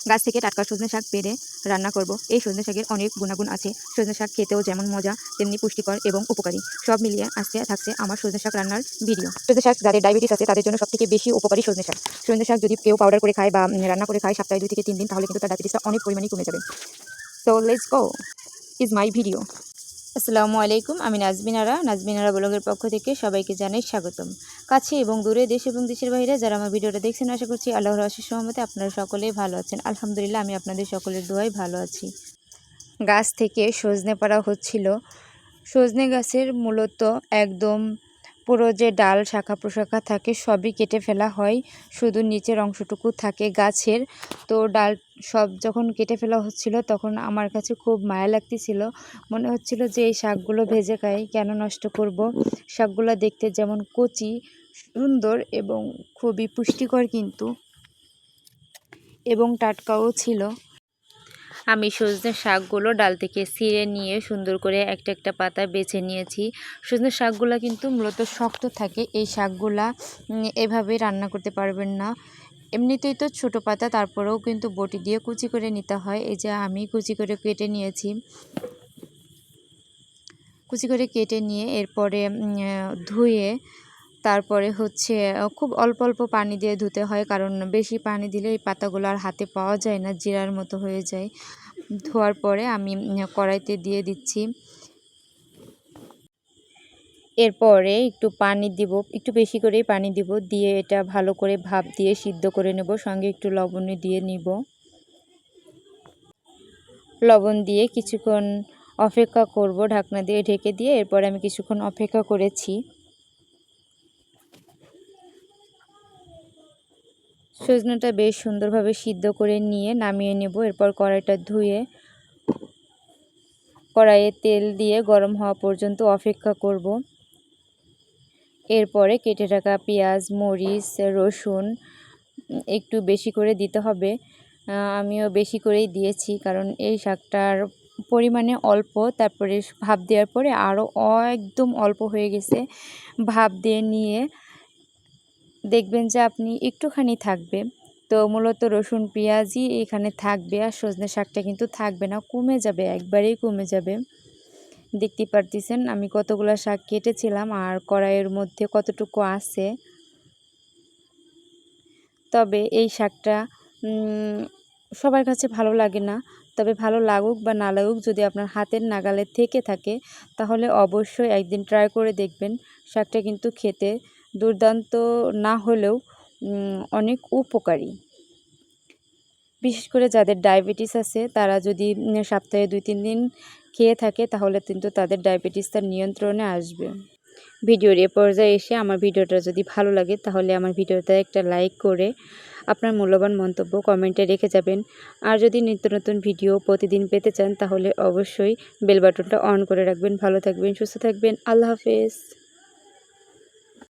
গাছ থেকে টাটকা সজনে শাক পেড়ে রান্না করব। এই সজনে শাকের অনেক গুণাগুণ আছে। সজনে শাক খেতেও যেমন মজা তেমনি পুষ্টিকর এবং উপকারী। সব মিলিয়ে আজকে থাকছে আমার সজনে শাক রান্নার ভিডিও। সজনে শাক যাদের ডায়াবেটিস আছে তাদের জন্য সবথেকে বেশি উপকারী সজনে শাক। সজনে শাক যদি কেউ পাউডার করে খায় বা রান্না করে খায় সপ্তাহে 2 থেকে 3 দিন, তাহলে কিন্তু তার ডায়াবেটিসটা অনেক পরিমাণে কমে যাবে। So let's go, is my video. আসসালামু আলাইকুম, আমি নাজমিনারা ব্লগের পক্ষ থেকে সবাইকে জানাই স্বাগতম। কাছে এবং দূরে, দেশ এবং দেশের বাইরে যারা আমার ভিডিওটা দেখছেন, আশা করছি আল্লাহর অশেষ রহমতে আপনারা সকলেই ভালো আছেন। আলহামদুলিল্লাহ, আমি আপনাদের সকলের দোয়ায় ভালো আছি। গাছ থেকে সজনে পাড়া হচ্ছিল। সজনে গাছের মূলত একদম পুরো যে ডাল শাখা প্রশাখা থাকে সবই কেটে ফেলা হয়, শুধু নিচের অংশটুকু থাকে গাছের। তো ডাল সব যখন কেটে ফেলা হচ্ছিল তখন আমার কাছে খুব মায়া লাগতেছিল। মনে হচ্ছিল যে এই শাকগুলো ভেজে খাই, কেন নষ্ট করব। শাকগুলো দেখতে যেমন কচি সুন্দর এবং খুবই পুষ্টিকর কিন্তু, এবং টাটকাও ছিল। আমি সজনে শাকগুলো ডাল থেকে ছিঁড়ে নিয়ে সুন্দর করে একটা একটা পাতা বেছে নিয়েছি। সজনে শাকগুলো কিন্তু মূলত শক্ত থাকে। এই শাকগুলা এভাবে রান্না করতে পারবেন না। এমনিতেই তো ছোট পাতা, তারপরেও কিন্তু বটি দিয়ে কুচি করে নিতে হয়। এই যে আমি কুচি করে কেটে নিয়েছি। কুচি করে কেটে নিয়ে এরপরে ধুয়ে তারপরে হচ্ছে খুব অল্প অল্প পানি দিয়ে ধুতে হয়, কারণ বেশি পানি দিলে এই পাতাগুলো আর হাতে পাওয়া যায় না, জিরার মতো হয়ে যায়। ধোয়ার পরে আমি কড়াইতে দিয়ে দিচ্ছি। এরপরে একটু পানি দিব, একটু বেশি করেই পানি দিব, দিয়ে এটা ভালো করে ভাপ দিয়ে সিদ্ধ করে নেব। সঙ্গে একটু লবণ দিয়ে নিব। লবণ দিয়ে কিছুক্ষণ অপেক্ষা করব, ঢাকনা দিয়ে ঢেকে দিয়ে। এরপরে আমি কিছুক্ষণ অপেক্ষা করেছি। সজনাটা বেশ সুন্দরভাবে সিদ্ধ করে নিয়ে নামিয়ে নেব। এরপর কড়াইটা ধুয়ে কড়াইয়ে তেল দিয়ে গরম হওয়া পর্যন্ত অপেক্ষা করব। এরপরে কেটে রাখা পেঁয়াজ, মরিচ, রসুন একটু বেশি করে দিতে হবে। আমিও বেশি করেই দিয়েছি, কারণ এই শাকটার পরিমাণে অল্প। তারপরে ভাপ দেওয়ার পরে আরও একদম অল্প হয়ে গেছে। ভাপ দিয়ে নিয়ে দেখবেন যে আপনি একটুখানি থাকবে। তো মূলত রসুন পেঁয়াজই এখানে থাকবে, আর সজনে শাকটা কিন্তু থাকবে না, কমে যাবে, একবারেই কমে যাবে। দেখতে পারতেছেন আমি কতগুলো শাক কেটেছিলাম আর কড়াইয়ের মধ্যে কতটুকু আছে। তবে এই শাকটা সবার কাছে ভালো লাগে না। তবে ভালো লাগুক বা না লাগুক, যদি আপনার হাতের নাগালে থেকে থাকে তাহলে অবশ্যই একদিন ট্রাই করে দেখবেন। শাকটা কিন্তু খেতে দুর্দান্ত না হলেও অনেক উপকারী। বিশেষ করে যাদের ডায়াবেটিস আছে তারা যদি সপ্তাহে 2-3 দিন খেয়ে থাকে তাহলে কিন্তু তাদের ডায়াবেটিসটা নিয়ন্ত্রণে আসবে। ভিডিওর এ পর্যায়ে এসে আমার ভিডিওটা যদি ভালো লাগে তাহলে আমার ভিডিওতে একটা লাইক করে আপনার মূল্যবান মন্তব্য কমেন্টে রেখে যাবেন। আর যদি নিত্য নতুন ভিডিও প্রতিদিন পেতে চান তাহলে অবশ্যই বেল বাটনটা অন করে রাখবেন। ভালো থাকবেন, সুস্থ থাকবেন। আল্লাহ হাফেজ।